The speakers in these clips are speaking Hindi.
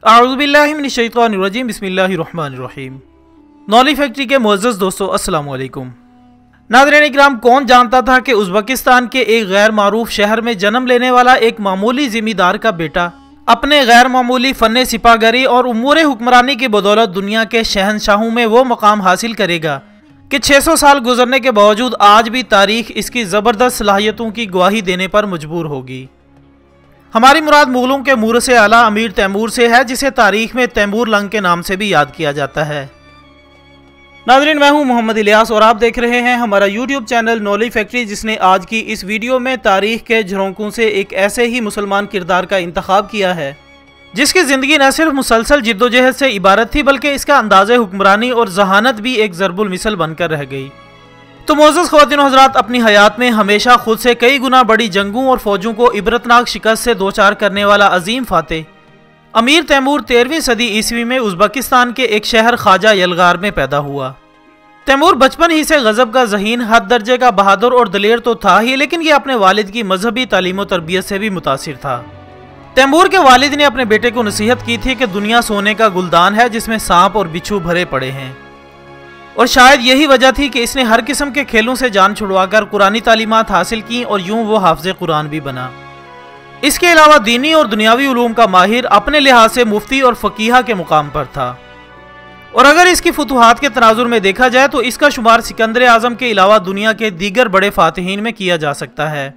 अऊज़ुबिल्लाहिमिनश्शैतानिर्रजीम बिस्मिल्लाहिर्रहमानिर्रहीम। नॉली फैक्ट्री के मुअज़्ज़ज़ दोस्तों अस्सलाम वालेकुम। नाज़रीन इकराम, कौन जानता था कि उज़्बेकिस्तान के एक गैर मारूफ शहर में जन्म लेने वाला एक मामूली ज़मींदार का बेटा अपने गैर मामूली फ़न सिपागरी और उमूर हुक्मरानी की बदौलत दुनिया के शहनशाहों में वो मकाम हासिल करेगा कि 600 साल गुजरने के बावजूद आज भी तारीख इसकी ज़बरदस्त सलाहियतों की गवाही देने पर मजबूर होगी। हमारी मुराद मुगलों के मूरस आला अमीर तैमूर से है, जिसे तारीख में तैमूर लंग के नाम से भी याद किया जाता है। नाज़रीन, मैं हूं मोहम्मद इलियास और आप देख रहे हैं हमारा यूट्यूब चैनल नॉली फैक्ट्री, जिसने आज की इस वीडियो में तारीख के झरोकों से एक ऐसे ही मुसलमान किरदार का इंतखाब किया है जिसकी ज़िंदगी न सिर्फ मुसलसल जिद्दोजहद से इबारत थी बल्कि इसका अंदाज़े हुक्मरानी और जहानत भी एक ज़रबुल मिसल बनकर रह गई। तो मोअज़्ज़ज़ ख़वातीन और हज़रात, अपनी हयात में हमेशा खुद से कई गुना बड़ी जंगों और फौजों को इबरतनाक शिकस्त से दोचार करने वाला अजीम फातेह अमीर तैमूर 13वीं सदी ईस्वी में उज़्बेकिस्तान के एक शहर ख्वाजा यलगार में पैदा हुआ। तैमूर बचपन ही से गज़ब का ज़हीन, हद दर्जे का बहादुर और दलेर तो था ही, लेकिन ये अपने वालिद की मजहबी तालीम और तरबियत से भी मुतासिर था। तैमूर के वालिद ने अपने बेटे को नसीहत की थी कि दुनिया सोने का गुलदान है जिसमें सांप और बिच्छू भरे पड़े हैं, और शायद यही वजह थी कि इसने हर किस्म के खेलों से जान छुड़वाकर कुरानी तालीमात हासिल की और यूं वो हाफ़िज़ कुरान भी बना। इसके अलावा दीनी और दुनियावी उलूम का माहिर, अपने लिहाज से मुफ्ती और फ़कीहा के मुकाम पर था। और अगर इसकी फतूहात के तनाजुर में देखा जाए तो इसका शुमार सिकंदर आज़म के अलावा दुनिया के दीगर बड़े फातिहीन में किया जा सकता है।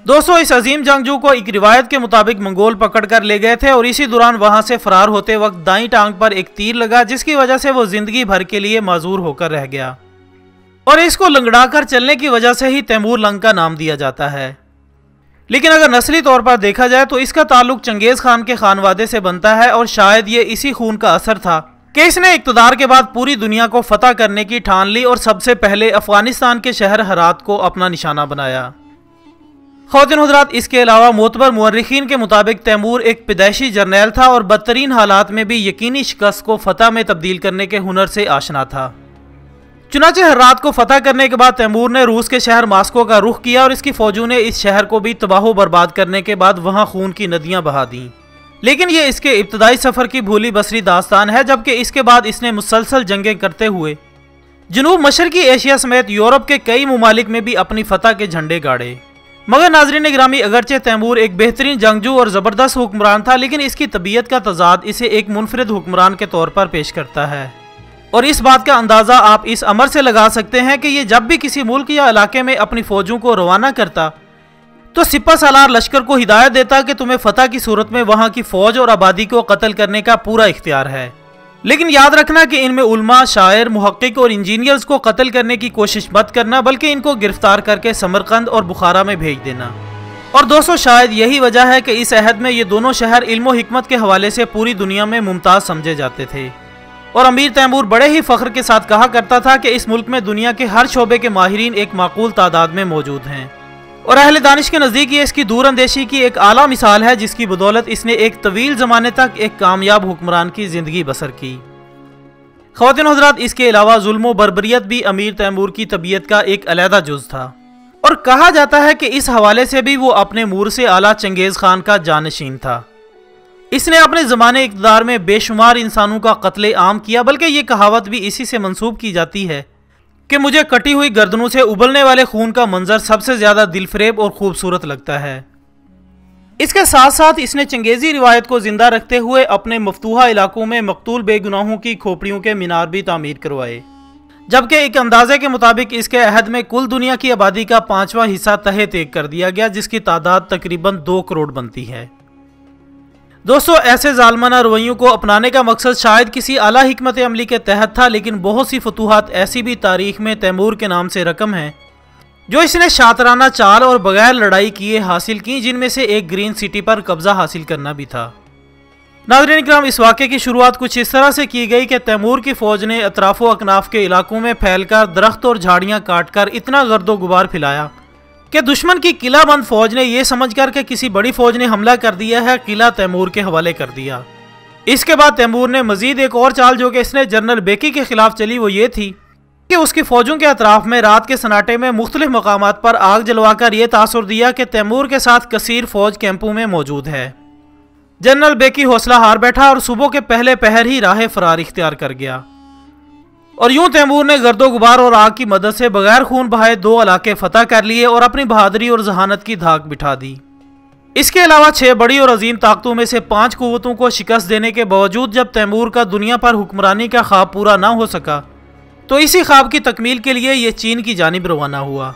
दोस्तों, इस अजीम जंगजू को एक रिवायत के मुताबिक मंगोल पकड़ कर ले गए थे और इसी दौरान वहां से फरार होते वक्त दाईं टांग पर एक तीर लगा, जिसकी वजह से वो जिंदगी भर के लिए माजूर होकर रह गया और इसको लंगड़ा कर चलने की वजह से ही तैमूर लंग का नाम दिया जाता है। लेकिन अगर नस्ली तौर पर देखा जाए तो इसका ताल्लुक चंगेज खान के खानवादे से बनता है और शायद ये इसी खून का असर था कि इसने इक़्तिदार के बाद पूरी दुनिया को फतह करने की ठान ली और सबसे पहले अफगानिस्तान के शहर हरात को अपना निशाना बनाया। ख़वातीन हज़रात, इसके अलावा मोतबर मुअर्रिखीन के मुताबिक तैमूर एक पैदाइशी जर्नैल था और बदतरीन हालात में भी यकीनी शिकस्त को फतह में तब्दील करने के हुनर से आशना था। चुनाचे हर्रात को फतह करने के बाद तैमूर ने रूस के शहर मास्को का रुख किया और इसकी फौजों ने इस शहर को भी तबाह बर्बाद करने के बाद वहां खून की नदियां बहा दी। लेकिन ये इसके इब्तदाई सफ़र की भूली बसरी दास्तान है, जबकि इसके बाद इसने मुसलसल जंगें करते हुए जनूब मशरकी एशिया समेत यूरोप के कई ममालिक में भी अपनी फतह के झंडे गाड़े। मगर नाज़रीन गिरामी, अगरचे तैमूर एक बेहतरीन जंगजू और ज़बरदस्त हुक्मरान था, लेकिन इसकी तबीयत का तजाद इसे एक मुनफरिद हुक्मरान के तौर पर पेश करता है। और इस बात का अंदाज़ा आप इस अमर से लगा सकते हैं कि ये जब भी किसी मुल्क या इलाके में अपनी फ़ौजों को रवाना करता तो सिपा सालार लश्कर को हिदायत देता कि तुम्हें फतह की सूरत में वहाँ की फ़ौज और आबादी को कत्ल करने का पूरा इख्तियार है, लेकिन याद रखना कि इनमें उलमा, शायर, मुहक्किक और इंजीनियर्स को कत्ल करने की कोशिश मत करना, बल्कि इनको गिरफ्तार करके समरकंद और बुखारा में भेज देना। और दोस्तों, शायद यही वजह है कि इस अहद में ये दोनों शहर इल्म और हिकमत के हवाले से पूरी दुनिया में मुमताज़ समझे जाते थे। और अमीर तैमूर बड़े ही फ़ख्र के साथ कहा करता था कि इस मुल्क में दुनिया के हर शोबे के माहिरीन एक माकूल तादाद में मौजूद हैं, और अहले दानिश के नज़दीक ये इसकी दूर अंदेशी की एक आला मिसाल है, जिसकी बदौलत इसने एक तवील ज़माने तक एक कामयाब हुक्मरान की ज़िंदगी बसर की। ख़वातीन हज़रात, इसके अलावा जुल्म व बर्बरियत भी अमीर तैमूर की तबीयत का एक अलहदा जुज़ था, और कहा जाता है कि इस हवाले से भी वो अपने मूरस आला चंगेज़ खान का जानशीन था। इसने अपने ज़माने इक़्तिदार में बेशुमार इंसानों का कत्ले आम किया, बल्कि ये कहावत भी इसी से मंसूब की जाती है कि मुझे कटी हुई गर्दनों से उबलने वाले खून का मंजर सबसे ज़्यादा दिलफरेब और खूबसूरत लगता है। इसके साथ साथ इसने चंगेज़ी रिवायत को जिंदा रखते हुए अपने मफतूहा इलाकों में मकतूल बेगुनाहों की खोपड़ियों के मीनार भी तामीर करवाए, जबकि एक अंदाजे के मुताबिक इसके अहद में कुल दुनिया की आबादी का 5वां हिस्सा तहे तेग कर दिया गया, जिसकी तादाद तकरीबन 2 करोड़ बनती है। दोस्तों, ऐसे जालमाना रवैयों को अपनाने का मकसद शायद किसी आला हिकमत अमली के तहत था, लेकिन बहुत सी फतूहात ऐसी भी तारीख में तैमूर के नाम से रकम है जो इसने शातराना चाल और बगैर लड़ाई किए हासिल की, जिनमें से एक ग्रीन सिटी पर कब्जा हासिल करना भी था। नाज़रीन इकराम, इस वाक़े की शुरुआत कुछ इस तरह से की गई कि तैमूर की फ़ौज ने अतराफ़ो अकनाफ के इलाकों में फैलकर दरख्त और झाड़ियाँ काट कर इतना गर्दो गुबार फैलाया कि दुश्मन की किलाबंद फ़ौज ने यह समझकर कि किसी बड़ी फ़ौज ने हमला कर दिया है, किला तैमूर के हवाले कर दिया। इसके बाद तैमूर ने मज़ीद एक और चाल जो कि इसने जनरल बेकी के ख़िलाफ़ चली, वो ये थी कि उसकी फ़ौजों के अतराफ में रात के सन्नाटे में मुख्तलिफ मकामात पर आग जलवाकर यह तासुर दिया कि तैमूर के साथ कसीर फ़ौज कैंपों में मौजूद है। जनरल बेकी हौसला हार बैठा और सुबह के पहले पहर ही राह फरार इख्तियार कर गया। और यूं तैमूर ने गर्दो गुबार और आग की मदद से बगैर खून बहाए 2 इलाके फतह कर लिए और अपनी बहादुरी और जहानत की धाक बिठा दी। इसके अलावा 6 बड़ी और अजीम ताकतों में से 5 कुव्वतों को शिकस्त देने के बावजूद जब तैमूर का दुनिया पर हुक्मरानी का ख्वाब पूरा ना हो सका, तो इसी ख्वाब की तकमील के लिए ये चीन की जानिब रवाना हुआ।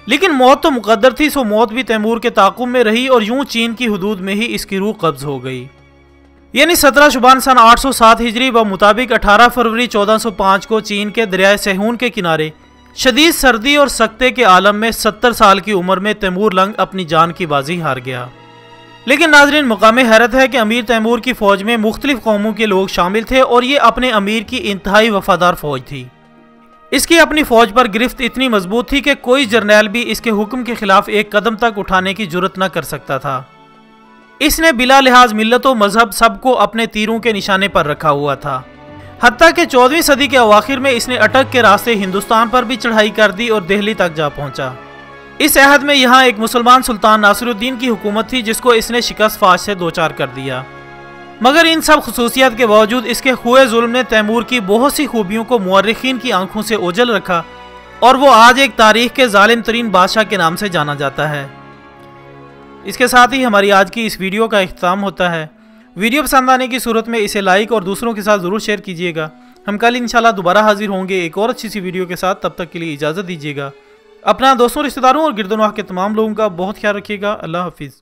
लेकिन मौत तो मुकद्दर थी, सो मौत भी तैमूर के ताक़ुब में रही और यूं चीन की हुदूद में ही इसकी रूह कब्ज हो गई। यानी 17 शुबान सन 807 हिजरी व मुताबिक 18 फरवरी 1405 को चीन के दरियाए सहून के किनारे शदीद सर्दी और सख्ते के आलम में 70 साल की उम्र में तैमूर लंग अपनी जान की बाजी हार गया। लेकिन नाजरीन, मुकाम हैरत है कि अमीर तैमूर की फ़ौज में मुख्तलिफ कौमों के लोग शामिल थे और ये अपने अमीर की इंतहाई वफादार फ़ौज थी। इसकी अपनी फ़ौज पर गिरफ्त इतनी मजबूत थी कि कोई जर्नैल भी इसके हुक्म के खिलाफ एक कदम तक उठाने की जुर्रत न कर सकता था। इसने बिला लिहाज मिल्लत व मजहब सबको अपने तीरों के निशाने पर रखा हुआ था। हत्ता कि 14वीं सदी के अवाखिर में इसने अटक के रास्ते हिंदुस्तान पर भी चढ़ाई कर दी और दिल्ली तक जा पहुंचा। इस अहद में यहाँ एक मुसलमान सुल्तान नासिरुद्दीन की हुकूमत थी जिसको इसने शिकस्त फाश से दो चार कर दिया। मगर इन सब खसूसियात के बावजूद इसके खुए जुल्म ने तैमूर की बहुत सी खूबियों को मुअर्रिखीन की आंखों से ओझल रखा और वो आज एक तारीख के जालिम तरीन बादशाह के नाम से जाना जाता है। इसके साथ ही हमारी आज की इस वीडियो का इख्तिताम होता है। वीडियो पसंद आने की सूरत में इसे लाइक और दूसरों के साथ ज़रूर शेयर कीजिएगा। हम कल इंशाल्लाह दोबारा हाजिर होंगे एक और अच्छी सी वीडियो के साथ। तब तक के लिए इजाज़त दीजिएगा। अपना दोस्तों, रिश्तेदारों और गिरदोनवाह के तमाम लोगों का बहुत ख्याल रखिएगा। अल्लाह हाफिज़।